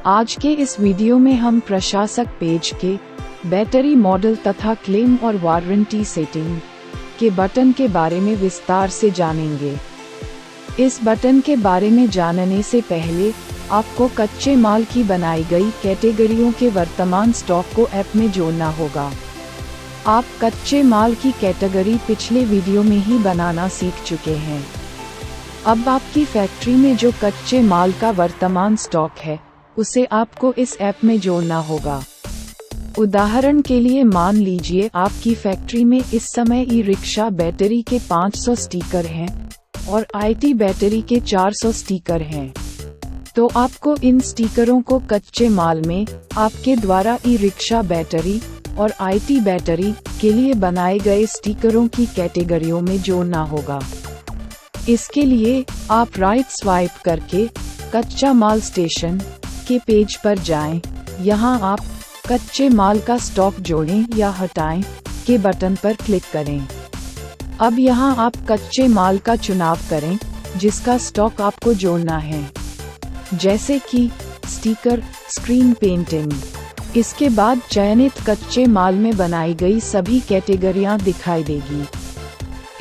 आज के इस वीडियो में हम प्रशासक पेज के बैटरी मॉडल तथा क्लेम और वारंटी सेटिंग के बटन के बारे में विस्तार से जानेंगे। इस बटन के बारे में जानने से पहले आपको कच्चे माल की बनाई गई कैटेगरियों के वर्तमान स्टॉक को ऐप में जोड़ना होगा। आप कच्चे माल की कैटेगरी पिछले वीडियो में ही बनाना सीख चुके हैं। अब आपकी फैक्ट्री में जो कच्चे माल का वर्तमान स्टॉक है उसे आपको इस ऐप में जोड़ना होगा। उदाहरण के लिए मान लीजिए आपकी फैक्ट्री में इस समय ई रिक्शा बैटरी के 500 स्टिकर हैं और IT बैटरी के 400 स्टिकर हैं। तो आपको इन स्टिकरों को कच्चे माल में आपके द्वारा ई रिक्शा बैटरी और IT बैटरी के लिए बनाए गए स्टिकरों की कैटेगरियों में जोड़ना होगा। इसके लिए आप राइट स्वाइप करके कच्चा माल स्टेशन के पेज पर जाएं। यहां आप कच्चे माल का स्टॉक जोड़ें या हटाएं के बटन पर क्लिक करें। अब यहां आप कच्चे माल का चुनाव करें जिसका स्टॉक आपको जोड़ना है, जैसे कि स्टिकर, स्क्रीन पेंटिंग। इसके बाद चयनित कच्चे माल में बनाई गई सभी कैटेगरियां दिखाई देगी।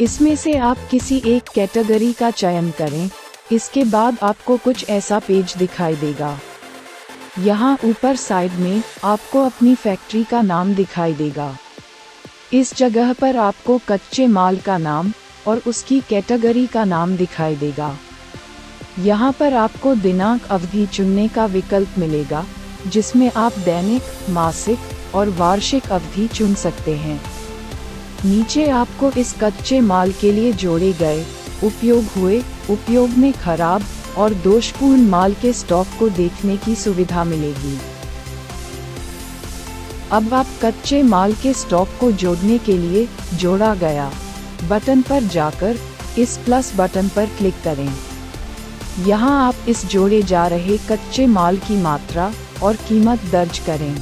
इसमें से आप किसी एक कैटेगरी का चयन करें। इसके बाद आपको कुछ ऐसा पेज दिखाई देगा। यहाँ ऊपर साइड में आपको अपनी फैक्ट्री का नाम दिखाई देगा। इस जगह पर आपको कच्चे माल का नाम और उसकी कैटेगरी का नाम दिखाई देगा। यहाँ पर आपको दिनांक अवधि चुनने का विकल्प मिलेगा, जिसमें आप दैनिक, मासिक और वार्षिक अवधि चुन सकते हैं। नीचे आपको इस कच्चे माल के लिए जोड़े गए, उपयोग हुए, उपयोग में खराब और दोषपूर्ण माल के स्टॉक को देखने की सुविधा मिलेगी। अब आप कच्चे माल के स्टॉक को जोड़ने के लिए जोड़ा गया बटन पर जाकर इस प्लस बटन पर क्लिक करें। यहाँ आप इस जोड़े जा रहे कच्चे माल की मात्रा और कीमत दर्ज करें।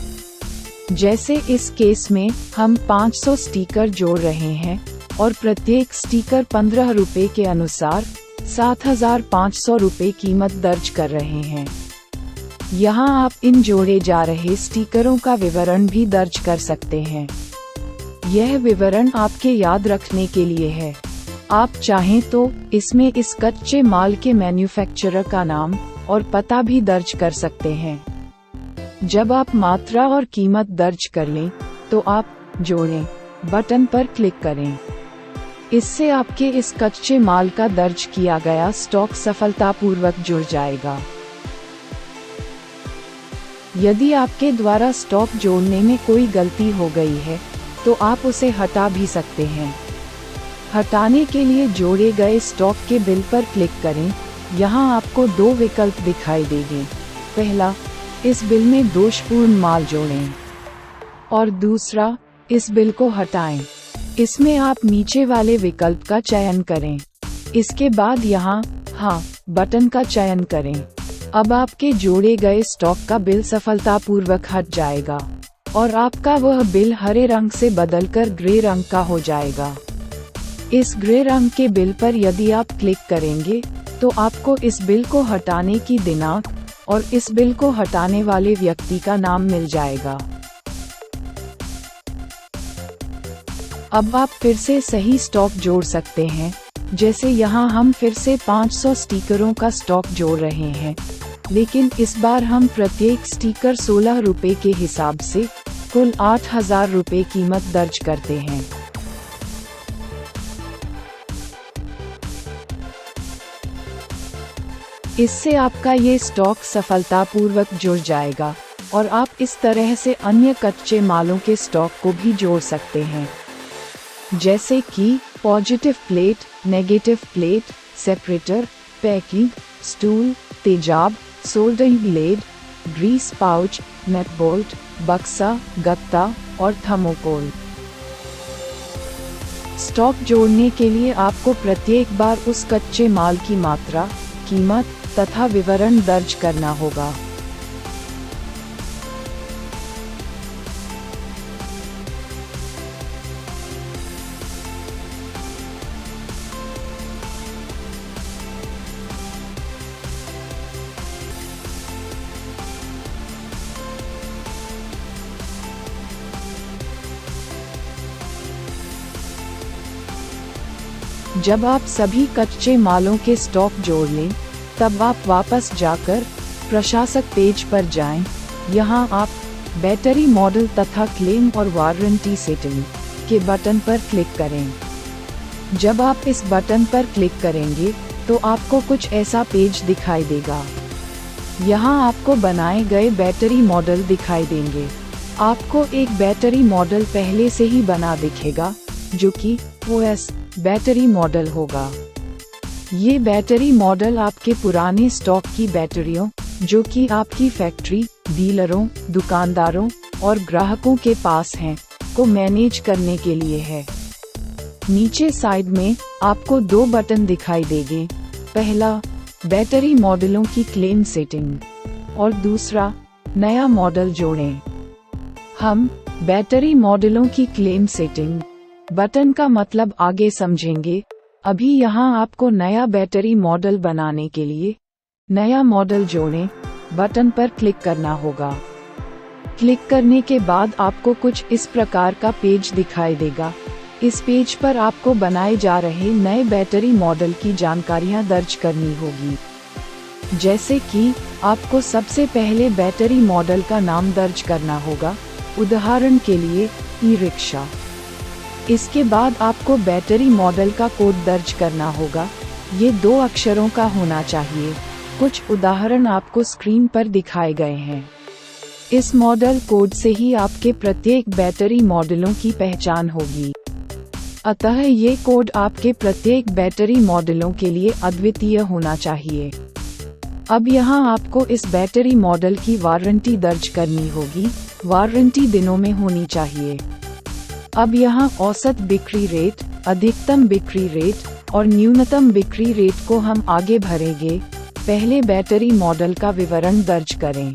जैसे इस केस में हम 500 स्टिकर जोड़ रहे हैं और प्रत्येक स्टिकर 15 रुपए के अनुसार 7,500 रुपए कीमत दर्ज कर रहे हैं। यहाँ आप इन जोड़े जा रहे स्टिकरों का विवरण भी दर्ज कर सकते हैं। यह विवरण आपके याद रखने के लिए है। आप चाहें तो इसमें इस कच्चे माल के मैन्युफैक्चरर का नाम और पता भी दर्ज कर सकते हैं। जब आप मात्रा और कीमत दर्ज कर लें, तो आप जोड़ें बटन पर क्लिक करें। इससे आपके इस कच्चे माल का दर्ज किया गया स्टॉक सफलतापूर्वक जुड़ जाएगा। यदि आपके द्वारा स्टॉक जोड़ने में कोई गलती हो गई है, तो आप उसे हटा भी सकते हैं। हटाने के लिए जोड़े गए स्टॉक के बिल पर क्लिक करें। यहाँ आपको दो विकल्प दिखाई देंगे। पहला, इस बिल में दोषपूर्ण माल जोड़ें, और दूसरा, इस बिल को हटाएं। इसमें आप नीचे वाले विकल्प का चयन करें। इसके बाद यहाँ हाँ बटन का चयन करें। अब आपके जोड़े गए स्टॉक का बिल सफलतापूर्वक हट जाएगा और आपका वह बिल हरे रंग से बदलकर ग्रे रंग का हो जाएगा। इस ग्रे रंग के बिल पर यदि आप क्लिक करेंगे, तो आपको इस बिल को हटाने की दिनांक और इस बिल को हटाने वाले व्यक्ति का नाम मिल जाएगा। अब आप फिर से सही स्टॉक जोड़ सकते हैं। जैसे यहाँ हम फिर से 500 स्टिकरों का स्टॉक जोड़ रहे हैं, लेकिन इस बार हम प्रत्येक स्टिकर 16 रुपए के हिसाब से कुल 8,000 रुपए कीमत दर्ज करते हैं। इससे आपका ये स्टॉक सफलतापूर्वक जुड़ जाएगा और आप इस तरह से अन्य कच्चे मालों के स्टॉक को भी जोड़ सकते हैं, जैसे कि positive plate, negative plate, separator, packing, stool, तेजाब, soldering blade, grease pouch, nut bolt, बक्सा, गत्ता और थर्मोकोल। स्टॉक जोड़ने के लिए आपको प्रत्येक बार उस कच्चे माल की मात्रा, कीमत तथा विवरण दर्ज करना होगा। जब आप सभी कच्चे मालों के स्टॉक जोड़ लें, तब आप वापस जाकर प्रशासक पेज पर जाएं। यहाँ आप बैटरी मॉडल तथा क्लेम और वारंटी सेटिंग के बटन पर क्लिक करें। जब आप इस बटन पर क्लिक करेंगे तो आपको कुछ ऐसा पेज दिखाई देगा। यहाँ आपको बनाए गए बैटरी मॉडल दिखाई देंगे। आपको एक बैटरी मॉडल पहले से ही बना दिखेगा, जो कि OS बैटरी मॉडल होगा। ये बैटरी मॉडल आपके पुराने स्टॉक की बैटरियों, जो कि आपकी फैक्ट्री, डीलरों, दुकानदारों और ग्राहकों के पास हैं, को मैनेज करने के लिए है। नीचे साइड में आपको 2 बटन दिखाई देंगे। पहला बैटरी मॉडलों की क्लेम सेटिंग और दूसरा नया मॉडल जोड़ें। हम बैटरी मॉडलों की क्लेम सेटिंग बटन का मतलब आगे समझेंगे। अभी यहाँ आपको नया बैटरी मॉडल बनाने के लिए नया मॉडल जोड़ें बटन पर क्लिक करना होगा। क्लिक करने के बाद आपको कुछ इस प्रकार का पेज दिखाई देगा। इस पेज पर आपको बनाए जा रहे नए बैटरी मॉडल की जानकारियां दर्ज करनी होगी। जैसे कि आपको सबसे पहले बैटरी मॉडल का नाम दर्ज करना होगा, उदाहरण के लिए ई-रिक्शा। इसके बाद आपको बैटरी मॉडल का कोड दर्ज करना होगा। ये 2 अक्षरों का होना चाहिए। कुछ उदाहरण आपको स्क्रीन पर दिखाए गए हैं। इस मॉडल कोड से ही आपके प्रत्येक बैटरी मॉडलों की पहचान होगी। अतः ये कोड आपके प्रत्येक बैटरी मॉडलों के लिए अद्वितीय होना चाहिए। अब यहाँ आपको इस बैटरी मॉडल की वारंटी दर्ज करनी होगी। वारंटी दिनों में होनी चाहिए। अब यहाँ औसत बिक्री रेट, अधिकतम बिक्री रेट और न्यूनतम बिक्री रेट को हम आगे भरेंगे। पहले बैटरी मॉडल का विवरण दर्ज करें।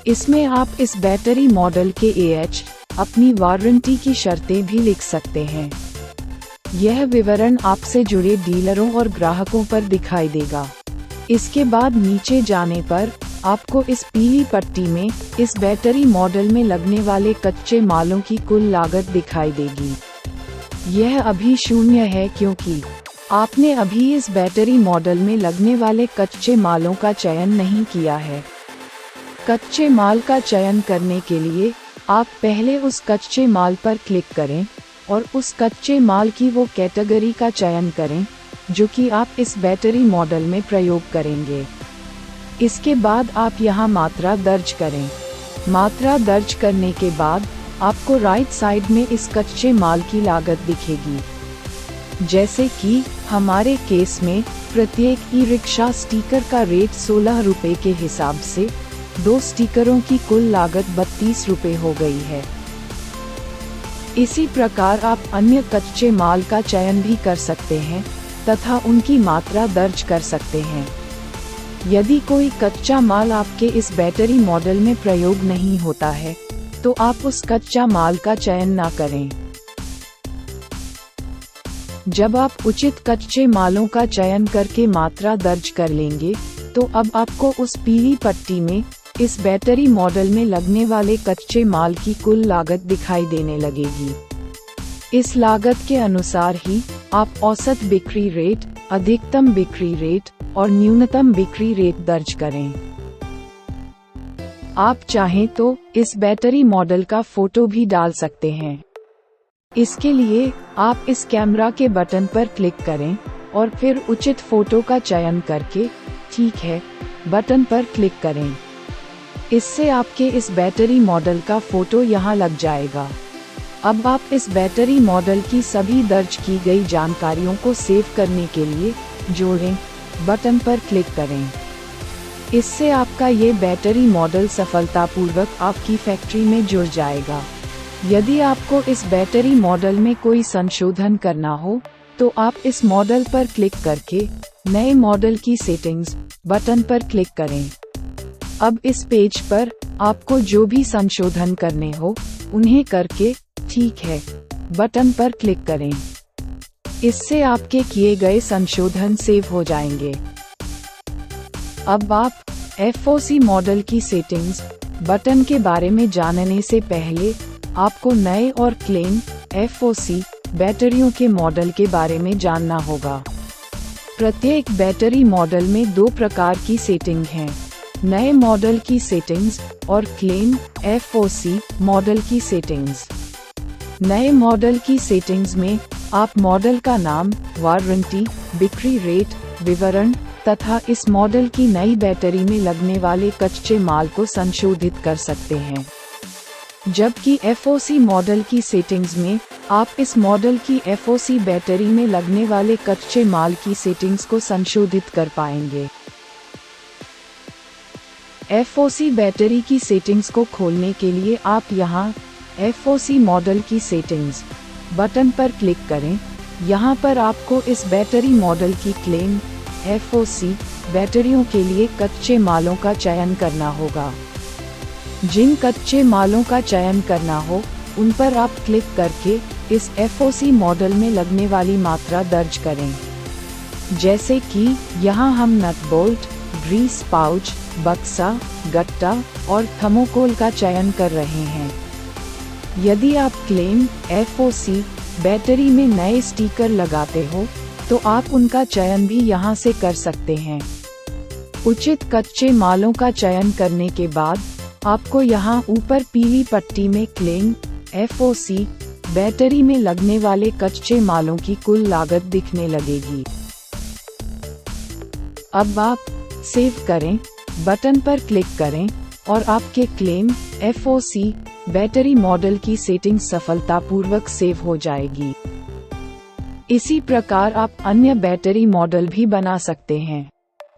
इसमें आप इस बैटरी मॉडल के AH, अपनी वारंटी की शर्तें भी लिख सकते हैं। यह विवरण आपसे जुड़े डीलरों और ग्राहकों पर दिखाई देगा। इसके बाद नीचे जाने पर आपको इस पीली पट्टी में इस बैटरी मॉडल में लगने वाले कच्चे मालों की कुल लागत दिखाई देगी। यह अभी 0 है क्योंकि आपने अभी इस बैटरी मॉडल में लगने वाले कच्चे मालों का चयन नहीं किया है। कच्चे माल का चयन करने के लिए आप पहले उस कच्चे माल पर क्लिक करें और उस कच्चे माल की वो कैटेगरी का चयन करें जो कि आप इस बैटरी मॉडल में प्रयोग करेंगे। इसके बाद आप यहाँ मात्रा दर्ज करें। मात्रा दर्ज करने के बाद आपको राइट साइड में इस कच्चे माल की लागत दिखेगी। जैसे कि हमारे केस में प्रत्येक ई-रिक्शा स्टिकर का रेट 16 रुपए के हिसाब से 2 स्टिकरों की कुल लागत 32 रुपए हो गई है। इसी प्रकार आप अन्य कच्चे माल का चयन भी कर सकते हैं तथा उनकी मात्रा दर्ज कर सकते हैं। यदि कोई कच्चा माल आपके इस बैटरी मॉडल में प्रयोग नहीं होता है, तो आप उस कच्चा माल का चयन ना करें। जब आप उचित कच्चे मालों का चयन करके मात्रा दर्ज कर लेंगे, तो अब आपको उस पीली पट्टी में इस बैटरी मॉडल में लगने वाले कच्चे माल की कुल लागत दिखाई देने लगेगी। इस लागत के अनुसार ही आप औसत बिक्री रेट, अधिकतम बिक्री रेट और न्यूनतम बिक्री रेट दर्ज करें। आप चाहें तो इस बैटरी मॉडल का फोटो भी डाल सकते हैं। इसके लिए आप इस कैमरा के बटन पर क्लिक करें और फिर उचित फोटो का चयन करके ठीक है बटन पर क्लिक करें। इससे आपके इस बैटरी मॉडल का फोटो यहाँ लग जाएगा। अब आप इस बैटरी मॉडल की सभी दर्ज की गई जानकारियों को सेव करने के लिए जोड़ें बटन पर क्लिक करें। इससे आपका ये बैटरी मॉडल सफलतापूर्वक आपकी फैक्ट्री में जुड़ जाएगा। यदि आपको इस बैटरी मॉडल में कोई संशोधन करना हो, तो आप इस मॉडल पर क्लिक करके नए मॉडल की सेटिंग्स बटन पर क्लिक करें। अब इस पेज पर आपको जो भी संशोधन करने हो, उन्हें करके ठीक है बटन पर क्लिक करें। इससे आपके किए गए संशोधन सेव हो जाएंगे। अब आप FOC मॉडल की सेटिंग्स बटन के बारे में जानने से पहले आपको नए और क्लेम FOC बैटरियों के मॉडल के बारे में जानना होगा। प्रत्येक बैटरी मॉडल में दो प्रकार की सेटिंग हैं, नए मॉडल की सेटिंग्स और क्लेम FOC मॉडल की सेटिंग्स। नए मॉडल की सेटिंग्स में आप मॉडल का नाम, वारंटी, बिक्री रेट, विवरण तथा इस मॉडल की नई बैटरी में लगने वाले कच्चे माल को संशोधित कर सकते हैं। जबकि FOC मॉडल की सेटिंग्स में आप इस मॉडल की FOC बैटरी में लगने वाले कच्चे माल की सेटिंग्स को संशोधित कर पाएंगे। FOC बैटरी की सेटिंग्स को खोलने के लिए आप यहां FOC मॉडल की सेटिंग्स बटन पर क्लिक करें। यहां पर आपको इस बैटरी मॉडल की क्लेम FOC बैटरियों के लिए कच्चे मालों का चयन करना होगा। जिन कच्चे मालों का चयन करना हो उन पर आप क्लिक करके इस FOC मॉडल में लगने वाली मात्रा दर्ज करें। जैसे कि यहाँ हम नट बोल्ट, ग्रीस पाउच, बक्सा, गट्टा और थर्मोकोल का चयन कर रहे हैं। यदि आप क्लेम FOC बैटरी में नए स्टिकर लगाते हो तो आप उनका चयन भी यहाँ से कर सकते हैं। उचित कच्चे मालों का चयन करने के बाद आपको यहाँ ऊपर पीली पट्टी में क्लेम FOC बैटरी में लगने वाले कच्चे मालों की कुल लागत दिखने लगेगी। अब आप सेव करें बटन पर क्लिक करें और आपके क्लेम FOC बैटरी मॉडल की सेटिंग सफलतापूर्वक सेव हो जाएगी। इसी प्रकार आप अन्य बैटरी मॉडल भी बना सकते हैं।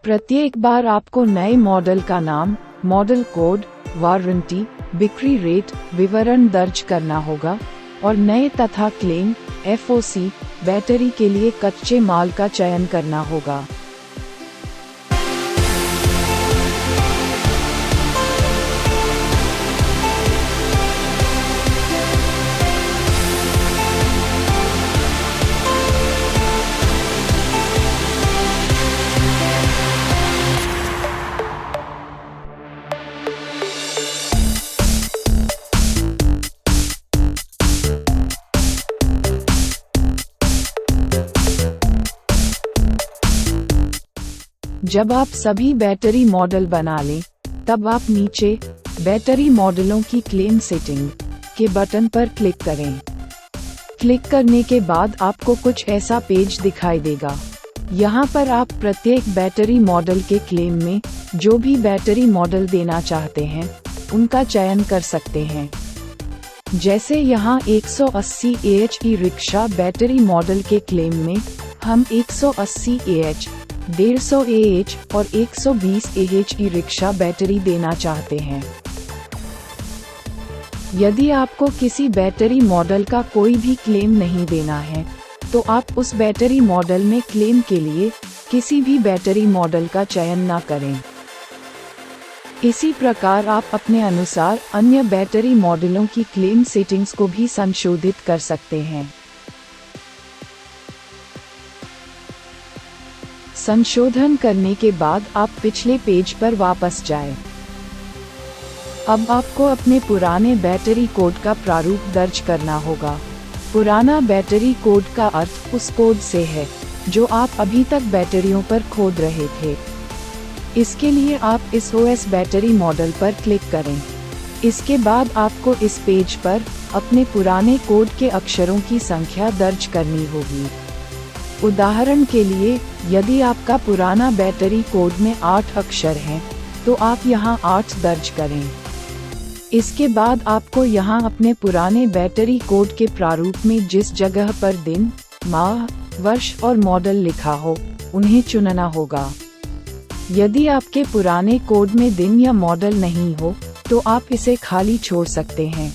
प्रत्येक बार आपको नए मॉडल का नाम, मॉडल कोड, वारंटी, बिक्री रेट, विवरण दर्ज करना होगा और नए तथा क्लेम FOC बैटरी के लिए कच्चे माल का चयन करना होगा। जब आप सभी बैटरी मॉडल बना लें, तब आप नीचे बैटरी मॉडलों की क्लेम सेटिंग के बटन पर क्लिक करें। क्लिक करने के बाद आपको कुछ ऐसा पेज दिखाई देगा। यहाँ पर आप प्रत्येक बैटरी मॉडल के क्लेम में जो भी बैटरी मॉडल देना चाहते हैं, उनका चयन कर सकते हैं। जैसे यहाँ 180 AH e rickshaw battery model के क्लेम में हम 180 AH, 150 AH और 120 AH ई रिक्शा बैटरी देना चाहते हैं। यदि आपको किसी बैटरी मॉडल का कोई भी क्लेम नहीं देना है, तो आप उस बैटरी मॉडल में क्लेम के लिए किसी भी बैटरी मॉडल का चयन न करें। इसी प्रकार आप अपने अनुसार अन्य बैटरी मॉडलों की क्लेम सेटिंग्स को भी संशोधित कर सकते हैं। संशोधन करने के बाद आप पिछले पेज पर वापस जाएं। अब आपको अपने पुराने बैटरी कोड का प्रारूप दर्ज करना होगा। पुराना बैटरी कोड का अर्थ उस कोड से है जो आप अभी तक बैटरियों पर खोद रहे थे। इसके लिए आप इस OS बैटरी मॉडल पर क्लिक करें। इसके बाद आपको इस पेज पर अपने पुराने कोड के अक्षरों की संख्या दर्ज करनी होगी। उदाहरण के लिए, यदि आपका पुराना बैटरी कोड में 8 अक्षर हैं, तो आप यहां 8 दर्ज करें। इसके बाद आपको यहां अपने पुराने बैटरी कोड के प्रारूप में जिस जगह पर दिन, माह, वर्ष और मॉडल लिखा हो, उन्हें चुनना होगा। यदि आपके पुराने कोड में दिन या मॉडल नहीं हो, तो आप इसे खाली छोड़ सकते हैं।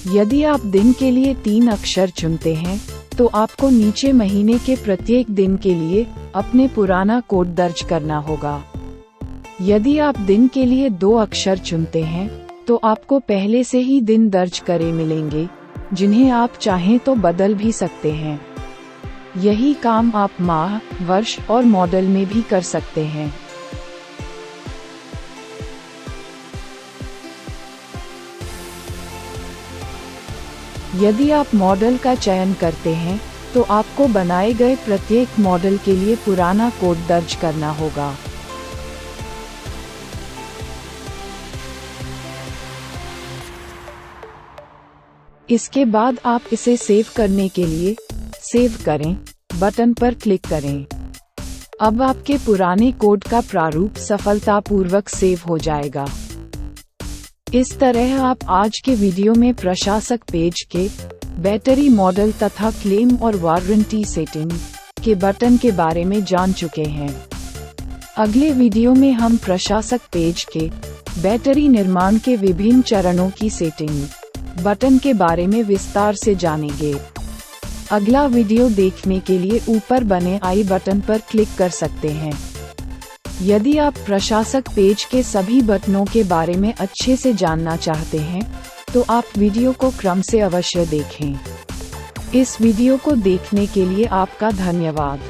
यदि आप दिन के लिए 3 अक्षर चुनते हैं, तो आपको नीचे महीने के प्रत्येक दिन के लिए अपने पुराना कोड दर्ज करना होगा। यदि आप दिन के लिए 2 अक्षर चुनते हैं, तो आपको पहले से ही दिन दर्ज करे मिलेंगे, जिन्हें आप चाहें तो बदल भी सकते हैं। यही काम आप माह, वर्ष और मॉडल में भी कर सकते हैं। यदि आप मॉडल का चयन करते हैं तो आपको बनाए गए प्रत्येक मॉडल के लिए पुराना कोड दर्ज करना होगा। इसके बाद आप इसे सेव करने के लिए सेव करें बटन पर क्लिक करें। अब आपके पुराने कोड का प्रारूप सफलतापूर्वक सेव हो जाएगा। इस तरह आप आज के वीडियो में प्रशासक पेज के बैटरी मॉडल तथा क्लेम और वारंटी सेटिंग के बटन के बारे में जान चुके हैं। अगले वीडियो में हम प्रशासक पेज के बैटरी निर्माण के विभिन्न चरणों की सेटिंग बटन के बारे में विस्तार से जानेंगे। अगला वीडियो देखने के लिए ऊपर बने आई बटन पर क्लिक कर सकते हैं। यदि आप प्रशासक पेज के सभी बटनों के बारे में अच्छे से जानना चाहते हैं तो आप वीडियो को क्रम से अवश्य देखें। इस वीडियो को देखने के लिए आपका धन्यवाद।